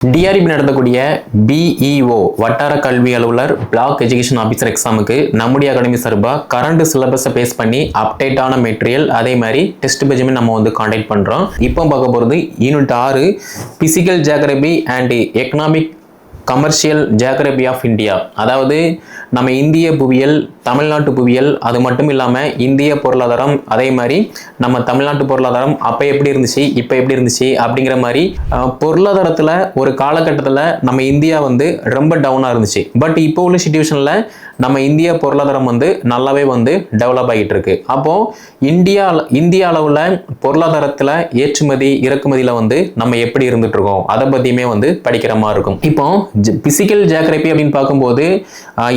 TRP நடத்தக்கூடிய BEO வட்டார கல்வி அலுவலர் பிளாக் எஜுகேஷன் ஆஃபீஸர் எக்ஸாமுக்கு நம்முடைய அகாடமி சார்பாக கரண்ட் சிலபஸை பேஸ் பண்ணி அப்டேட்டான மெட்டீரியல் அதே மாதிரி டெஸ்ட் பேஜுமே நம்ம வந்து கான்டாக்ட் பண்ணுறோம். இப்போ பார்க்க போகிறது unit 6 physical geography and economic commercial geography of India. அதாவது நம்ம இந்திய புவியியல், தமிழ்நாட்டு புவியியல், அது மட்டும் இல்லாமல் இந்திய பொருளாதாரம், அதே மாதிரி நம்ம தமிழ்நாட்டு பொருளாதாரம் அப்போ எப்படி இருந்துச்சு இப்போ எப்படி இருந்துச்சு அப்படிங்கிற மாதிரி பொருளாதாரத்தில் ஒரு காலகட்டத்தில் நம்ம இந்தியா வந்து ரொம்ப டவுனாக இருந்துச்சு. பட் இப்போ உள்ள சிச்சுவேஷனில் நம்ம இந்திய பொருளாதாரம் வந்து நல்லாவே வந்து டெவலப் ஆகிட்டு இருக்கு. அப்போது இந்திய அளவில் பொருளாதாரத்தில் ஏற்றுமதி இறக்குமதியில் வந்து நம்ம எப்படி இருந்துட்டு இருக்கோம் அதை பற்றியுமே வந்து படிக்கிற மாதிரி இருக்கும். இப்போ பிசிக்கல் ஜியோகிராபி அப்படின்னு பார்க்கும்போது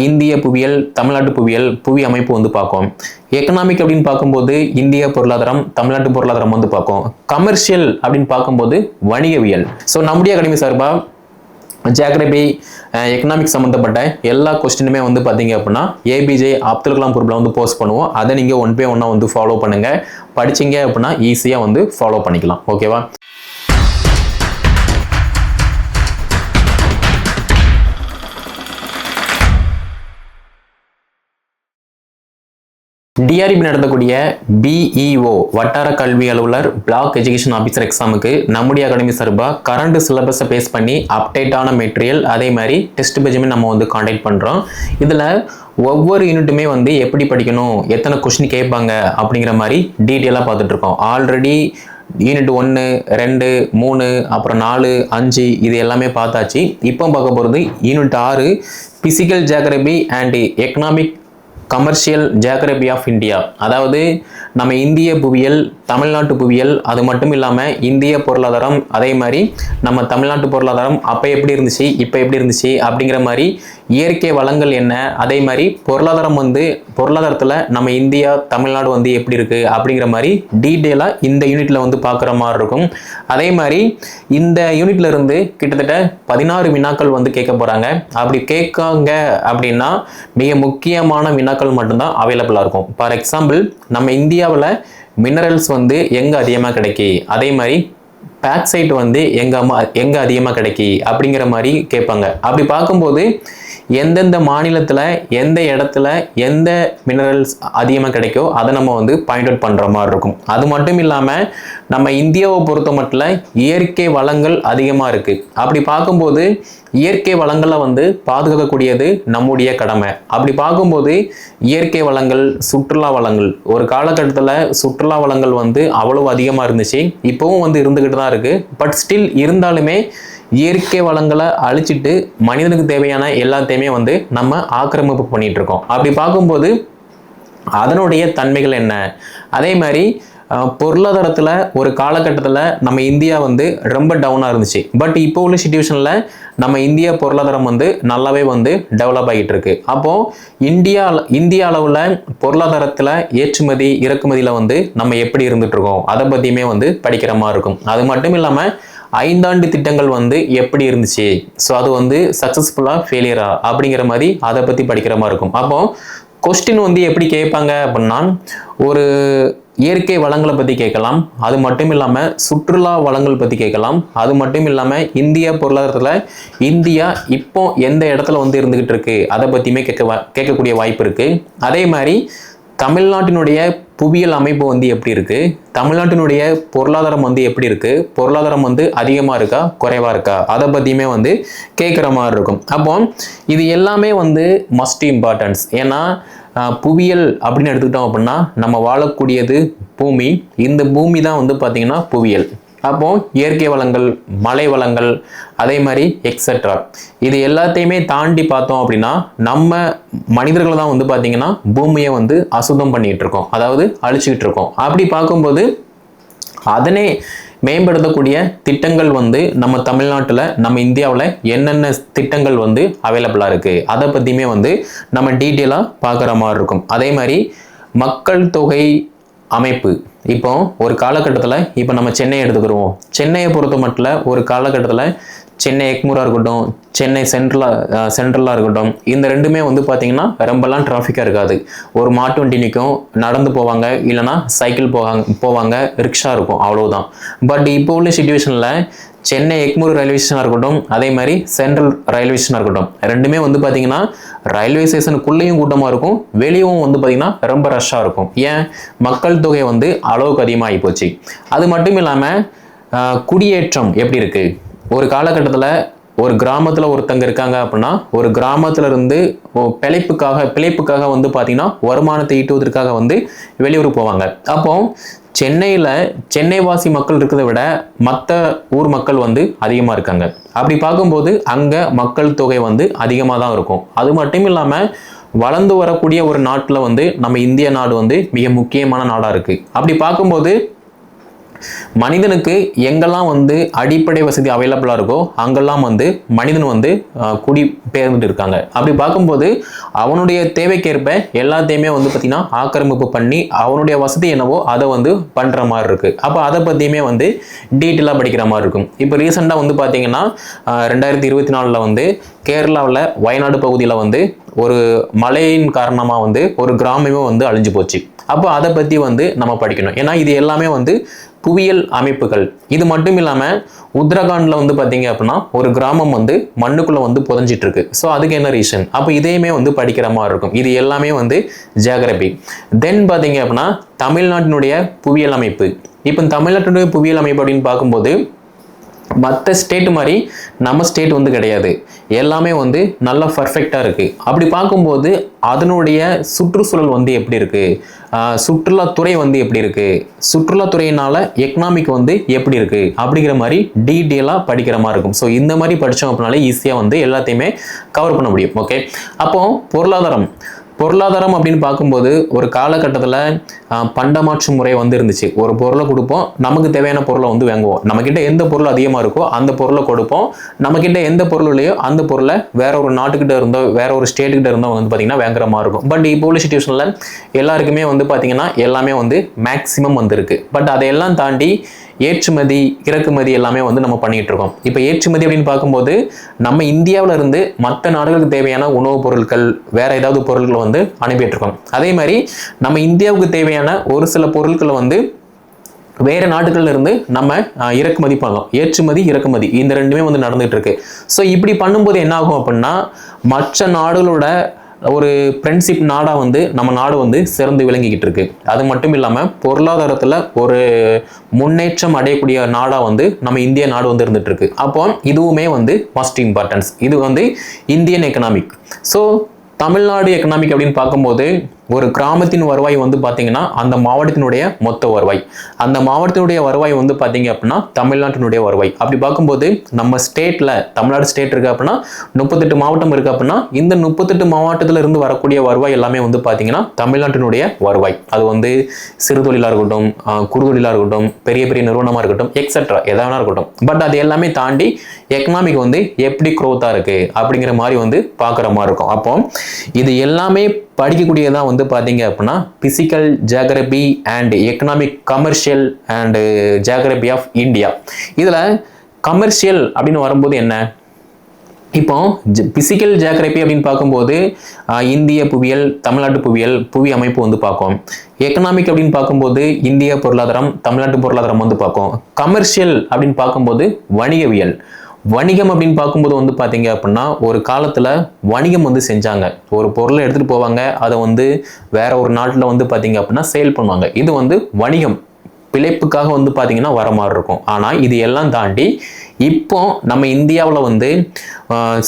இந்திய புவியியல், தமிழ்நாட்டு புவியியல், புவி அமைப்பு வந்து பார்க்கும். எக்கனாமிக் அப்படின்னு பார்க்கும்போது இந்திய பொருளாதாரம், தமிழ்நாட்டு பொருளாதாரம் வந்து பார்க்கும். கமர்ஷியல் அப்படின்னு பார்க்கும்போது வணிகவியல். ஸோ நம்முடைய அகாடமி சார்பாக ஜியோகிராபி எக்கனாமிக் சம்மந்தப்பட்ட எல்லா கொஸ்டினுமே வந்து பார்த்தீங்க அப்படின்னா ஏபிஜே அப்துல் கலாம் குரூப்பில் வந்து போஸ்ட் பண்ணுவோம். அதை நீங்கள் ஒன் பை ஒன்னாக வந்து ஃபாலோ பண்ணுங்கள். படிச்சிங்க அப்படின்னா ஈஸியாக வந்து ஃபாலோ பண்ணிக்கலாம். ஓகேவா? டிஆர்பி நடத்தக்கூடிய பிஇஓ வட்டார கல்வி அலுவலர் பிளாக் எஜுகேஷன் ஆஃபீஸர் எக்ஸாமுக்கு நம்முடைய அகாடமி சார்பாக கரண்ட் சிலபஸை பேஸ் பண்ணி அப்டேட்டான மெட்டீரியல் அதே மாதிரி டெஸ்ட் பேஜுமே நம்ம வந்து கான்டாக்ட் பண்ணுறோம். இதில் ஒவ்வொரு யூனிட்டுமே வந்து எப்படி படிக்கணும், எத்தனை கொஸ்டின் கேட்பாங்க அப்படிங்கிற மாதிரி டீட்டெயிலாக பார்த்துட்டு இருக்கோம். ஆல்ரெடி யூனிட் 1, 2, 3, அப்புறம் 4, 5 இது எல்லாமே பார்த்தாச்சு. இப்போ பார்க்க போகிறது unit 6 physical geography and economic commercial geography of India. அதாவது நம்ம இந்திய புவியியல், தமிழ்நாட்டு புவியியல், அது மட்டும் இல்லாமல் இந்திய பொருளாதாரம், அதே மாதிரி நம்ம தமிழ்நாட்டு பொருளாதாரம் அப்போ எப்படி இருந்துச்சு இப்போ எப்படி இருந்துச்சு அப்படிங்கிற மாதிரி இயற்கை வளங்கள் என்ன, அதே மாதிரி பொருளாதாரத்தில் நம்ம இந்தியா தமிழ்நாடு வந்து எப்படி இருக்குது அப்படிங்கிற மாதிரி டீட்டெயிலாக இந்த யூனிட்டில் வந்து பார்க்குற மாதிரி இருக்கும். அதே மாதிரி இந்த யூனிட்ல இருந்து கிட்டத்தட்ட 16 வினாக்கள் வந்து கேட்க போகிறாங்க. அப்படி கேட்காங்க அப்படின்னா மிக முக்கியமான வினாக்கள் மட்டும்தான் அவைலபிளாக இருக்கும். ஃபார் எக்ஸாம்பிள், நம்ம இந்தியாவில் மினரல்ஸ் வந்து எங்கே அதிகமாக கிடைக்கி, அதே மாதிரி பாக்சைட் வந்து எங்கே அதிகமாக கிடைக்கி அப்படிங்கிற மாதிரி கேட்பாங்க. அப்படி பார்க்கும்போது எந்தெந்த மாநிலத்தில் எந்த இடத்துல எந்த மினரல்ஸ் அதிகமாக கிடைக்கோ அதை நம்ம வந்து பாயிண்ட் அவுட் பண்ணுற மாதிரி இருக்கும். அது மட்டும் இல்லாமல் நம்ம இந்தியாவை பொறுத்த மட்டும் இயற்கை வளங்கள் அதிகமாக இருக்குது. அப்படி பார்க்கும்போது இயற்கை வளங்களை வந்து பாதுகாக்கக்கூடியது நம்முடைய கடமை. அப்படி பார்க்கும்போது இயற்கை வளங்கள், சுற்றுலா வளங்கள், ஒரு காலகட்டத்தில் சுற்றுலா வளங்கள் வந்து அவ்வளவு அதிகமாக இருந்துச்சு, இப்போவும் வந்து இருந்துக்கிட்டு தான் இருக்குது. பட் ஸ்டில் இருந்தாலுமே இயற்கை வளங்களை அழிச்சிட்டு மனிதனுக்கு தேவையான எல்லாத்தையுமே வந்து நம்ம ஆக்கிரமிப்பு பண்ணிட்டு இருக்கோம். அப்படி பார்க்கும்போது அதனுடைய தன்மைகள் என்ன, அதே மாதிரி பொருளாதாரத்தில் ஒரு காலகட்டத்தில் நம்ம இந்தியா வந்து ரொம்ப டவுனாக இருந்துச்சு. பட் இப்போ உள்ள சிச்சுவேஷனில் நம்ம இந்திய பொருளாதாரம் வந்து நல்லாவே வந்து டெவலப் ஆகிட்டு இருக்கு. அப்போது இந்திய அளவில் பொருளாதாரத்தில் ஏற்றுமதி இறக்குமதியில் வந்து நம்ம எப்படி இருந்துட்டு இருக்கோம் அதை பற்றியுமே வந்து படிக்கிற மாதிரி இருக்கும். அது மட்டும் இல்லாமல் 5 ஆண்டு திட்டங்கள் வந்து எப்படி இருந்துச்சு, ஸோ அது வந்து சக்ஸஸ்ஃபுல்லாக ஃபெயிலியரா அப்படிங்கிற மாதிரி அதை பற்றி படிக்கிற மாதிரி இருக்கும். அப்போது கொஸ்டின் வந்து எப்படி கேட்பாங்க அப்படின்னா, ஒரு இயற்கை வளங்களை பற்றி கேட்கலாம், அது மட்டும் இல்லாமல் சுற்றுலா வளங்கள் பற்றி கேட்கலாம், அது மட்டும் இல்லாமல் இந்திய பொருளாதாரத்தில் இந்தியா இப்போ எந்த இடத்துல வந்து இருந்துகிட்டு இருக்கு அதை பற்றியுமே கேட்கக்கூடிய வாய்ப்பு இருக்குது. அதே மாதிரி தமிழ்நாட்டினுடைய புவியியல் அமைப்பு வந்து எப்படி இருக்குது, தமிழ்நாட்டினுடைய பொருளாதாரம் வந்து எப்படி இருக்குது, பொருளாதாரம் வந்து அதிகமாக இருக்கா குறைவாக இருக்கா அதை பற்றியுமே வந்து கேட்குற மாதிரி இருக்கும். அப்போ இது எல்லாமே வந்து மஸ்ட் இம்பார்ட்டன்ஸ். ஏன்னா புவியியல் அப்படின்னு எடுத்துக்கிட்டோம் அப்படின்னா நம்ம வாழக்கூடியது பூமி, இந்த பூமி தான் வந்து பார்த்திங்கன்னா புவியியல். அப்போது இயற்கை வளங்கள், மலை வளங்கள், அதே மாதிரி எக்ஸெட்ரா இது எல்லாத்தையுமே தாண்டி பார்த்தோம் அப்படின்னா நம்ம மனிதர்கள் தான் வந்து பார்த்திங்கன்னா பூமியை வந்து அசுத்தம் பண்ணிகிட்டு இருக்கோம், அதாவது அழிச்சிக்கிட்டு இருக்கோம். அப்படி பார்க்கும்போது அதனே மேம்படுத்தக்கூடிய திட்டங்கள் வந்து நம்ம தமிழ்நாட்டில், நம்ம இந்தியாவில் என்னென்ன திட்டங்கள் வந்து அவைலபிளாக இருக்குது அதை பற்றியுமே வந்து நம்ம டீட்டெயிலாக பார்க்குற மாதிரி இருக்கும். அதே மாதிரி மக்கள் தொகை அமைப்பு, இப்போ ஒரு காலகட்டத்தில் இப்போ நம்ம சென்னை எடுத்துக்கிறோம். சென்னையை பொறுத்த மட்டும் ஒரு காலகட்டத்தில் சென்னை எக்மூராக இருக்கட்டும், சென்னை சென்ட்ரலாக இருக்கட்டும், இந்த ரெண்டுமே வந்து பார்த்திங்கன்னா ரொம்பலாம் டிராஃபிக்காக இருக்காது. ஒரு மாட்டு வண்டி நிற்கும், நடந்து போவாங்க, இல்லைனா சைக்கிள் போவாங்க, ரிக்ஷா இருக்கும், அவ்வளோதான். பட் இப்போ உள்ள சிச்சுவேஷனில் சென்னை எக்மூர் ரயில்வே ஸ்டேஷனாக இருக்கட்டும், அதே மாதிரி சென்ட்ரல் ரயில்வே ஸ்டேஷனாக இருக்கட்டும், ரெண்டுமே வந்து பார்த்தீங்கன்னா ரயில்வே ஸ்டேஷனுக்குள்ளேயும் கூட்டமாக இருக்கும், வெளியும் வந்து பார்த்தீங்கன்னா ரொம்ப ரஷ்ஷாக இருக்கும். ஏன்? மக்கள் தொகை வந்து அளவுக்கு அதிகமாகி போச்சு. அது மட்டும் இல்லாமல் குடியேற்றம் எப்படி இருக்கு? ஒரு காலகட்டத்தில் ஒரு கிராமத்தில் ஒருத்தங்க இருக்காங்க அப்படின்னா, ஒரு கிராமத்துல இருந்து பிழைப்புக்காக வந்து பார்த்தீங்கன்னா வருமானத்தை ஈட்டுவதற்காக வந்து வெளியூர் போவாங்க. அப்போ சென்னை வாசி மக்கள் இருக்கிறத விட மற்ற ஊர் மக்கள் வந்து அதிகமாக இருக்காங்க. அப்படி பார்க்கும்போது அங்கே மக்கள் தொகை வந்து அதிகமாக தான் இருக்கும். அது மட்டும் இல்லாமல் வளர்ந்து வரக்கூடிய ஒரு நாட்டில் வந்து நம்ம இந்திய நாடு வந்து மிக முக்கியமான நாடாக இருக்குது. அப்படி பார்க்கும்போது மனிதனுக்கு எங்கெல்லாம் வந்து அடிப்படை வசதி அவைலபிளாக இருக்கோ அங்கெல்லாம் வந்து மனிதன் வந்து குடி பெயர்ந்துட்டு இருக்காங்க. அப்படி பார்க்கும்போது அவனுடைய தேவைக்கேற்ப எல்லாத்தையுமே வந்து பார்த்தீங்கன்னா ஆக்கிரமிப்பு பண்ணி அவனுடைய வசதி என்னவோ அதை வந்து பண்ணுற மாதிரி இருக்கு. அப்போ அதை பற்றியுமே வந்து டீட்டெயிலாக படிக்கிற மாதிரி இருக்கும். இப்போ ரீசெண்டாக வந்து பார்த்தீங்கன்னா 2024 வந்து கேரளாவில் வயநாடு பகுதியில் வந்து ஒரு மழையின் காரணமாக வந்து ஒரு கிராமமே வந்து அழிஞ்சு போச்சு. அப்போ அதை பற்றி வந்து நம்ம படிக்கணும். ஏன்னா இது எல்லாமே வந்து புவியியல் அமைப்புகள். இது மட்டும் இல்லாமல் உத்தரகாண்டில் வந்து பார்த்தீங்க அப்படின்னா ஒரு கிராமம் வந்து மண்ணுக்குள்ளே வந்து புதஞ்சிட்டு இருக்கு. ஸோ அதுக்கு என்ன ரீசன்? அப்போ இதையுமே வந்து படிக்கிற மாதிரி இருக்கும். இது எல்லாமே வந்து ஜியாகிரபி. தென் பார்த்தீங்க அப்படின்னா தமிழ்நாட்டினுடைய புவியியல் அமைப்பு. இப்போ தமிழ்நாட்டினுடைய புவியியல் அமைப்பு அப்படின்னு பார்க்கும்போது மற்ற ஸ்டேட் மாதிரி நம்ம ஸ்டேட் வந்து கிடையாது. எல்லாமே வந்து நல்லா பர்ஃபெக்டாக இருக்குது. அப்படி பார்க்கும்போது அதனுடைய சுற்றுச்சூழல் வந்து எப்படி இருக்குது, சுற்றுலாத்துறை வந்து எப்படி இருக்குது, சுற்றுலாத்துறையினால எக்கனாமிக் வந்து எப்படி இருக்குது அப்படிங்கிற மாதிரி டீட்டெயிலாக படிக்கிற மாதிரி இருக்கும். ஸோ இந்த மாதிரி படித்தோம் அப்படின்னாலே ஈஸியாக வந்து எல்லாத்தையுமே கவர் பண்ண முடியும். ஓகே, அப்போது பொருளாதாரம் அப்படின்னு பார்க்கும்போது ஒரு காலகட்டத்தில் பண்டமாற்று முறை வந்து இருந்துச்சு. ஒரு பொருளை கொடுப்போம், நமக்கு தேவையான பொருளை வந்து வாங்குவோம். நம்மக்கிட்ட எந்த பொருள் அதிகமாக இருக்கோ அந்த பொருளை கொடுப்போம். நம்மக்கிட்ட எந்த பொருள் இல்லையோ அந்த பொருளை வேற ஒரு நாட்டுக்கிட்ட இருந்தோ வேற ஒரு ஸ்டேட்டுக்கிட்ட இருந்தோ வந்து பார்த்தீங்கன்னா வாங்குற மாதிரி இருக்கும். பட் இப்போ உள்ள சிச்சுவேஷனில் எல்லாருக்குமே வந்து பார்த்தீங்கன்னா எல்லாமே வந்து மேக்சிமம் வந்துருக்கு. பட் அதையெல்லாம் தாண்டி ஏற்றுமதி இறக்குமதி எல்லாமே வந்து நம்ம பண்ணிட்டு இருக்கோம். இப்போ ஏற்றுமதி அப்படின்னு பார்க்கும்போது நம்ம இந்தியாவில இருந்து மற்ற நாடுகளுக்கு தேவையான உணவுப் பொருட்கள் வேற ஏதாவது பொருட்களை வந்து அனுப்பிட்டு இருக்கோம். அதே மாதிரி நம்ம இந்தியாவுக்கு தேவையான ஒரு சில பொருட்களை வந்து வேற நாடுகள்ல இருந்து நம்ம இறக்குமதி பண்ணலாம். ஏற்றுமதி இறக்குமதி இந்த ரெண்டுமே வந்து நடந்துட்டு இருக்கு. ஸோ இப்படி பண்ணும்போது என்ன ஆகும் அப்படின்னா மற்ற நாடுகளோட ஒரு ஃப்ரெண்ட்ஷிப் நாடாக வந்து நம்ம நாடு வந்து சிறந்து விளங்கிக்கிட்டு இருக்கு. அது மட்டும் இல்லாமல் பொருளாதாரத்தில் ஒரு முன்னேற்றம் அடையக்கூடிய நாடாக வந்து நம்ம இந்திய நாடு வந்து இருந்துட்டு இருக்கு. அப்போ இதுவுமே வந்து மஸ்ட் இம்பார்ட்டன்ஸ். இது வந்து Indian economic. So Tamil Nadu economic அப்படின்னு பார்க்கும்போது ஒரு கிராமத்தின் வருவாய் வந்து பார்த்தீங்கன்னா அந்த மாவட்டத்தினுடைய மொத்த வருவாய், அந்த மாவட்டத்தினுடைய வருவாய் வந்து பார்த்தீங்க அப்படின்னா தமிழ்நாட்டினுடைய வருவாய். அப்படி பார்க்கும்போது நம்ம ஸ்டேட்டில் தமிழ்நாடு ஸ்டேட் இருக்கு அப்படின்னா 38 மாவட்டம் இருக்கு அப்படின்னா இந்த 38 மாவட்டத்தில் இருந்து வரக்கூடிய வருவாய் எல்லாமே வந்து பார்த்தீங்கன்னா தமிழ்நாட்டினுடைய வருவாய். அது வந்து சிறு தொழிலாக இருக்கட்டும், குறுதொழிலாக இருக்கட்டும், பெரிய பெரிய நிறுவனமாக இருக்கட்டும், எக்ஸெட்ரா எதாவது இருக்கட்டும். பட் அது எல்லாமே தாண்டி எக்கனாமிக் வந்து எப்படி க்ரோத்தாக இருக்கு அப்படிங்கிற மாதிரி வந்து பார்க்குற மாதிரி இருக்கும். அப்போ இது எல்லாமே படிக்கக்கூடியதான் வந்து பார்த்தீங்க அப்படின்னா physical geography and economic commercial and geography of India. இதில் கமர்ஷியல் அப்படின்னு வரும்போது என்ன? இப்போ பிசிக்கல் ஜியாகிரபி அப்படின்னு பார்க்கும்போது இந்திய புவியியல், தமிழ்நாட்டு புவியியல், புவி அமைப்பு வந்து பார்க்கும். எக்கனாமிக் அப்படின்னு பார்க்கும்போது இந்திய பொருளாதாரம், தமிழ்நாட்டு பொருளாதாரம் வந்து பார்க்கும். கமர்ஷியல் அப்படின்னு பார்க்கும்போது வணிகவியல். வணிகம் அப்படின்னு பார்க்கும்போது வந்து பார்த்தீங்க அப்படின்னா ஒரு காலத்தில் வணிகம் வந்து செஞ்சாங்க. ஒரு பொருளை எடுத்துகிட்டு போவாங்க, அதை வந்து வேற ஒரு நாட்டில் வந்து பார்த்தீங்க அப்படின்னா சேல் பண்ணுவாங்க. இது வந்து வணிகம், பிழைப்புக்காக வந்து பார்த்தீங்கன்னா வர மாதிரி இருக்கும். ஆனால் இது எல்லாம் தாண்டி இப்போ நம்ம இந்தியாவில் வந்து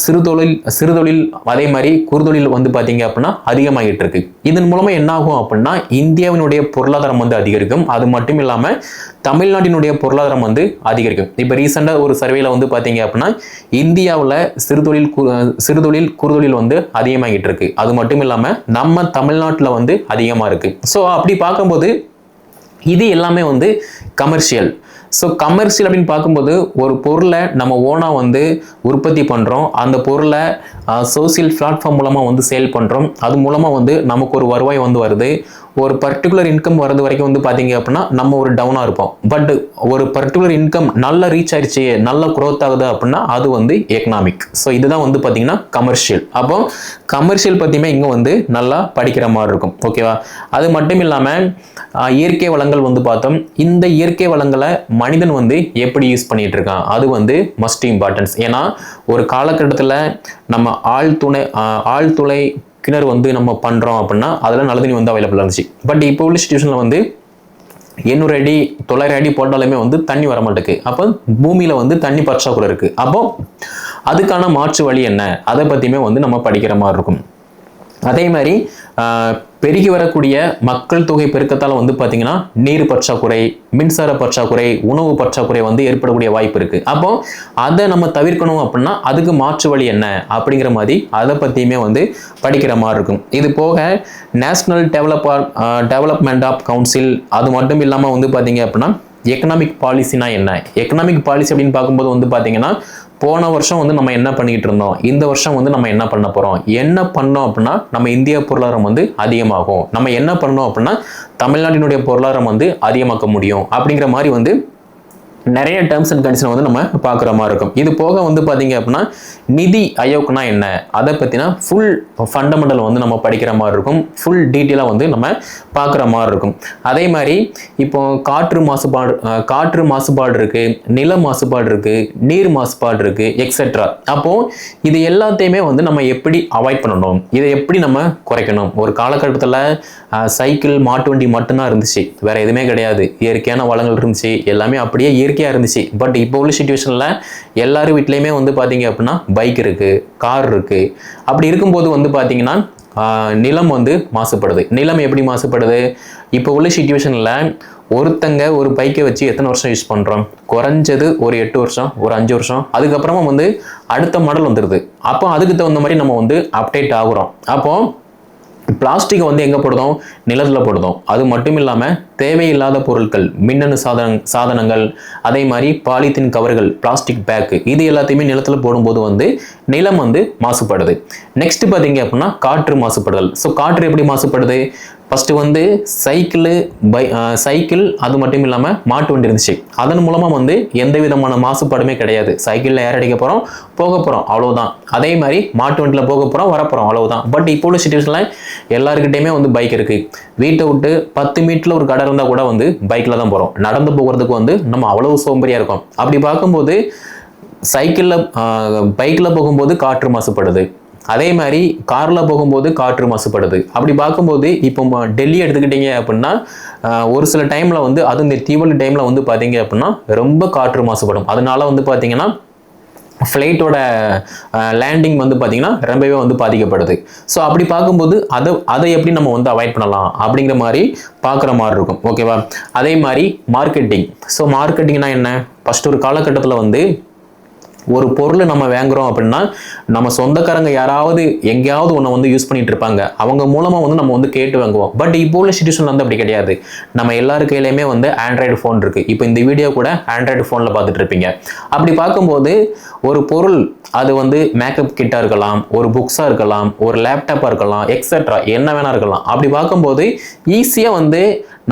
சிறுதொழில் அதே மாதிரி குறுதொழில் வந்து பார்த்தீங்க அப்படின்னா அதிகமாகிட்டு இருக்கு. இதன் மூலமாக என்ன ஆகும் அப்படின்னா இந்தியாவினுடைய பொருளாதாரம் வந்து அதிகரிக்கும். அது மட்டும் இல்லாமல் தமிழ்நாட்டினுடைய பொருளாதாரம் வந்து அதிகரிக்கும். இப்போ ரீசெண்டாக ஒரு சர்வேல வந்து பார்த்தீங்க அப்படின்னா இந்தியாவில் சிறுதொழில் குறுதொழில் வந்து அதிகமாகிட்டு இருக்கு. அது மட்டும் இல்லாமல் நம்ம தமிழ்நாட்டில் வந்து அதிகமாக இருக்கு. ஸோ அப்படி பார்க்கும்போது இது எல்லாமே வந்து கமர்ஷியல். ஸோ கமர்ஷியல் அப்படின்னு பார்க்கும்போது ஒரு பொருளை நம்ம ஓனாக வந்து உற்பத்தி பண்ணுறோம், அந்த பொருளை சோசியல் பிளாட்ஃபார்ம் மூலமாக வந்து சேல் பண்ணுறோம், அது மூலமாக வந்து நமக்கு ஒரு வருவாய் வந்து வருது. ஒரு பர்டிகுலர் இன்கம் வரது வரைக்கும் வந்து பார்த்தீங்க அப்படின்னா நம்ம ஒரு டவுனாக இருப்போம். பட் ஒரு பர்டிகுலர் இன்கம் நல்லா ரீச் ஆயிடுச்சு, நல்லா க்ரோத் ஆகுது அப்படின்னா அது வந்து எக்கனாமிக். ஸோ இதுதான் வந்து பார்த்தீங்கன்னா கமர்ஷியல். அப்போ கமர்ஷியல் பற்றியுமே இங்கே வந்து நல்லா படிக்கிற மாதிரி இருக்கும். ஓகேவா? அது மட்டும் இல்லாமல் இயற்கை வளங்கள் வந்து பார்த்தோம். இந்த இயற்கை வளங்களை மனிதன் வந்து எப்படி யூஸ் பண்ணிட்டு இருக்கான் அது வந்து மஸ்ட் இம்பார்ட்டன்ஸ். ஏன்னா ஒரு காலகட்டத்தில் நம்ம ஆழ்துளை கிணறு வந்து நம்ம பண்ணுறோம் அப்படின்னா அதில் நல்ல தண்ணி வந்து அவைலபிளாக இருந்துச்சு. பட் இப்போ உள்ள சிச்சுவேஷனில் வந்து 800 அடி 900 அடி போட்டாலுமே வந்து தண்ணி வர மாட்டேங்குது. அப்போ பூமியில் வந்து தண்ணி பற்றாக்குறை இருக்குது. அப்போ அதுக்கான மாற்று வழி என்ன அதை பற்றியுமே வந்து நம்ம படிக்கிற மாதிரி இருக்கும். அதே மாதிரி பெருகி வரக்கூடிய மக்கள் தொகை பெருக்கத்தால் வந்து பார்த்தீங்கன்னா நீர் பற்றாக்குறை, மின்சார பற்றாக்குறை, உணவு பற்றாக்குறை வந்து ஏற்படக்கூடிய வாய்ப்பு இருக்கு. அப்போ அதை நம்ம தவிர்க்கணும் அப்படின்னா அதுக்கு மாற்று வழி என்ன அப்படிங்கிற மாதிரி அதை பற்றியுமே வந்து படிக்கிற மாதிரி இருக்கும். இது போக நேஷனல் டெவலப்மெண்ட் ஆஃப் கவுன்சில் அது மட்டும் இல்லாமல் வந்து பார்த்தீங்க அப்படின்னா எக்கனாமிக் பாலிசினா என்ன, எக்கனாமிக் பாலிசி அப்படின்னு பார்க்கும்போது வந்து பார்த்தீங்கன்னா போன வருஷம் வந்து நம்ம என்ன பண்ணிக்கிட்டு இருந்தோம், இந்த வருஷம் வந்து நம்ம என்ன பண்ண போகிறோம், என்ன பண்ணோம் அப்படின்னா நம்ம இந்திய பொருளாதாரம் வந்து அதிகமாகும், நம்ம என்ன பண்ணோம் அப்படின்னா தமிழ்நாட்டினுடைய பொருளாதாரம் வந்து அதிகமாக்க முடியும் அப்படிங்கிற மாதிரி வந்து நிறைய டேர்ம்ஸ் அண்ட் கண்டிஷன் வந்து நம்ம பார்க்குற மாதிரி இருக்கும். இது போக வந்து பார்த்தீங்க அப்படின்னா நிதி ஆயோக்னா என்ன அதை பற்றினா ஃபுல் ஃபண்டமெண்டல் வந்து நம்ம படிக்கிற மாதிரி இருக்கும். ஃபுல் டீட்டெயிலாக வந்து நம்ம பார்க்குற மாதிரி இருக்கும். அதே மாதிரி இப்போ காற்று மாசுபாடு இருக்குது, நில மாசுபாடு இருக்குது, நீர் மாசுபாடு இருக்குது, எக்ஸெட்ரா. அப்போது இது எல்லாத்தையுமே வந்து நம்ம எப்படி அவாய்ட் பண்ணணும், இதை எப்படி நம்ம குறைக்கணும். ஒரு காலகட்டத்தில் சைக்கிள் மாட்டு வண்டி மட்டும்தான் இருந்துச்சு, வேற எதுவுமே கிடையாது. இயற்கையான வளங்கள் இருந்துச்சு, எல்லாமே அப்படியே இயற்கையாக இருந்துச்சு. பட் இப்போ உள்ள சிச்சுவேஷனில் எல்லாரும் வீட்லேயுமே வந்து பார்த்தீங்க அப்படின்னா பைக் இருக்குது, கார் இருக்குது. அப்படி இருக்கும்போது வந்து பார்த்தீங்கன்னா நிலம் வந்து மாசுபடுது. நிலம் எப்படி மாசுபடுது? இப்போ உள்ள சிச்சுவேஷனில் ஒருத்தங்க ஒரு பைக்கை வச்சு எத்தனை வருஷம் யூஸ் பண்ணுறோம்? குறைஞ்சது ஒரு 8 வருஷம், ஒரு 5 வருஷம். அதுக்கப்புறமா வந்து அடுத்த மாடல் வந்துடுது. அப்போ அதுக்கு தகுந்த மாதிரி நம்ம வந்து அப்டேட் ஆகுறோம். அப்போது பிளாஸ்டிக்கை வந்து எங்கே போடுதோம்? நிலத்தில் போடுதோம். அது மட்டும் இல்லாமல் தேவையில்லாத பொருட்கள், மின்னணு சாதனங்கள், அதே மாதிரி பாலித்தீன் கவர்கள், பிளாஸ்டிக் பேக்கு, இது எல்லாத்தையுமே நிலத்தில் போடும்போது வந்து நிலம் வந்து மாசுபடுது. நெக்ஸ்ட் பார்த்தீங்க அப்படின்னா காற்று மாசுபடுதல். ஸோ காற்று எப்படி மாசுபடுது? ஃபர்ஸ்ட் வந்து சைக்கிள் அது மட்டும் இல்லாமல் மாட்டு வண்டி இருந்துச்சு. அதன் மூலமாக வந்து எந்த விதமான மாசுபாடுமே கிடையாது. சைக்கிளில் ஏர் அடிக்க போகிறோம், போக போகிறோம், அவ்வளவுதான். அதே மாதிரி மாட்டு வண்டியில் போக போகிறோம், வரப்போகிறோம், அவ்வளவுதான். பட் இப்போ உள்ள சிச்சுவேஷனில் எல்லாருக்கிட்டையுமே வந்து பைக் இருக்குது. வீட்டை விட்டு 10 மீட்டரில் ஒரு கடை இருந்தால் கூட வந்து பைக்கில் தான் போகிறோம். நடந்து போகிறதுக்கு வந்து நம்ம அவ்வளவு சோம்பேறியாக இருக்கோம். அப்படி பார்க்கும்போது பைக்கில் போகும்போது காற்று மாசுபடுது. அதே மாதிரி காரில் போகும்போது காற்று மாசுபடுது. அப்படி பார்க்கும்போது இப்போ டெல்லி எடுத்துக்கிட்டீங்க அப்படின்னா ஒரு சில டைமில் வந்து அது இந்த தீபாவளி டைமில் வந்து பார்த்தீங்க அப்படின்னா ரொம்ப காற்று மாசுபடும். அதனால வந்து பார்த்தீங்கன்னா ஃப்ளைட்டோட லேண்டிங் வந்து பார்த்தீங்கன்னா ரொம்பவே வந்து பாதிக்கப்படுது. ஸோ அப்படி பார்க்கும்போது அதை எப்படி நம்ம வந்து அவாய்ட் பண்ணலாம் அப்படிங்கிற மாதிரி பார்க்குற மாதிரி இருக்கும். ஓகேவா? அதே மாதிரி மார்க்கெட்டிங். ஸோ மார்க்கெட்டிங்னா என்ன? ஃபர்ஸ்ட் ஒரு காலகட்டத்தில் வந்து ஒரு பொருளை நம்ம வாங்குறோம் அப்படின்னா நம்ம சொந்தக்காரங்க யாராவது எங்கேயாவது ஒன்று வந்து யூஸ் பண்ணிட்டு இருப்பாங்க, அவங்க மூலமாக வந்து நம்ம வந்து கேட்டு வாங்குவோம். பட் இப்போ உள்ள சிச்சுவேஷன் வந்து அப்படி கிடையாது. நம்ம எல்லாரு கையிலையுமே வந்து ஆண்ட்ராய்டு ஃபோன் இருக்கு. இப்போ இந்த வீடியோ கூட ஆண்ட்ராய்டு ஃபோனில் பார்த்துட்டு இருப்பீங்க. அப்படி பார்க்கும்போது ஒரு பொருள் அது வந்து மேக்கப் கிட்டாக இருக்கலாம், ஒரு புக்ஸாக இருக்கலாம், ஒரு லேப்டாப்பாக இருக்கலாம், எக்ஸெட்ரா என்ன வேணா இருக்கலாம். அப்படி பார்க்கும்போது ஈஸியாக வந்து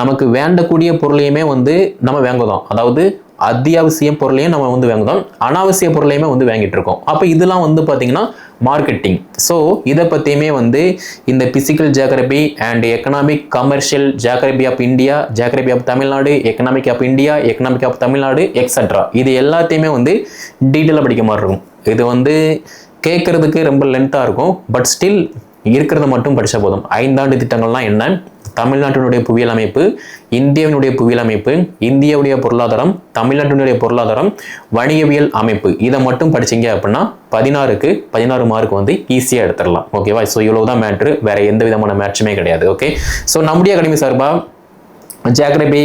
நமக்கு வேண்டக்கூடிய பொருளையுமே வந்து நம்ம வாங்குதோம். அதாவது அத்தியாவசிய பொருளையும் நம்ம வந்து வாங்குதோம், அனாவசிய பொருளையுமே வந்து வாங்கிட்டு இருக்கோம். அப்போ இதெல்லாம் வந்து பார்த்தீங்கன்னா மார்க்கெட்டிங். ஸோ இதை பற்றியுமே வந்து இந்த physical geography and economic commercial geography of India, geography of Tamil Nadu, economic of India, economic of Tamil Nadu, etcetera இது எல்லாத்தையுமே வந்து டீட்டெயிலாக படிக்க மாதிரி இருக்கும். இது வந்து கேட்கறதுக்கு ரொம்ப லென்த்தாக இருக்கும். பட் ஸ்டில் இருக்கிறத மட்டும் படித்தா போதும். 5 ஆண்டு திட்டங்கள்லாம் என்ன, தமிழ்நாட்டினுடைய புவியியல் அமைப்பு, இந்தியாவினுடைய புவியியல் அமைப்பு, இந்தியாவுடைய பொருளாதாரம், தமிழ்நாட்டினுடைய பொருளாதாரம், வணிகவியல் அமைப்பு, இதை மட்டும் படிச்சீங்க அப்படின்னா 16க்கு 16 மார்க் வந்து ஈஸியாக எடுத்துடலாம். ஓகேவா? ஸோ இவ்வளவுதான் மேட்ரு, வேற எந்த விதமான மேட்சுமே கிடையாது. ஓகே, ஸோ நம்முடைய அகாடமி சார்பாக ஜியாகிரபி,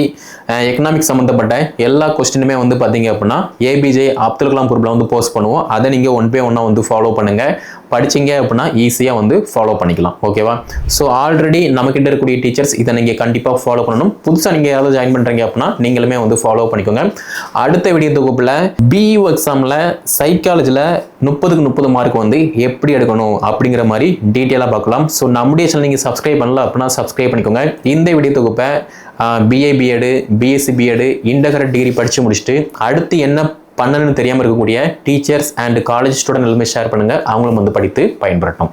எக்கனாமிக்ஸ் சம்மந்தப்பட்ட எல்லா கொஸ்டினுமே வந்து பார்த்தீங்க அப்படின்னா ஏபிஜே அப்துல் கலாம் குரூப்பில் வந்து போஸ்ட் பண்ணுவோம். அதை நீங்கள் ஒன் பை ஒன்னாக வந்து ஃபாலோ பண்ணுங்கள். படிச்சிங்க அப்படின்னா ஈஸியாக வந்து ஃபாலோ பண்ணிக்கலாம். ஓகேவா? ஸோ ஆல்ரெடி நம்மக்கிட்ட இருக்கக்கூடிய டீச்சர்ஸ் இதை நீங்கள் கண்டிப்பாக ஃபாலோ பண்ணணும். புதுசாக நீங்கள் யாராவது ஜாயின் பண்ணுறீங்க அப்படின்னா நீங்களுமே வந்து ஃபாலோ பண்ணிக்கோங்க. அடுத்த வீடியோ தொகுப்பில் பிஇஓ எக்ஸாமில் சைக்காலஜியில் 30க்கு 30 மார்க் வந்து எப்படி எடுக்கணும் அப்படிங்கிற மாதிரி டீட்டெயிலாக பார்க்கலாம். ஸோ நம்முடைய சேனல் நீங்கள் சப்ஸ்கிரைப் பண்ணல அப்படின்னா சப்ஸ்கிரைப் பண்ணிக்கோங்க. இந்த வீடியோ தொகுப்பை BA BEd, BSc BEd, integrate degree படித்து முடிச்சுட்டு அடுத்து என்ன பண்ணணும்னு தெரியாமல் இருக்கக்கூடிய டீச்சர்ஸ் அண்ட் காலேஜ் ஸ்டூடெண்ட் எல்லாமே ஷேர் பண்ணுங்கள். அவங்களும் வந்து படித்து பயன்படட்டும்.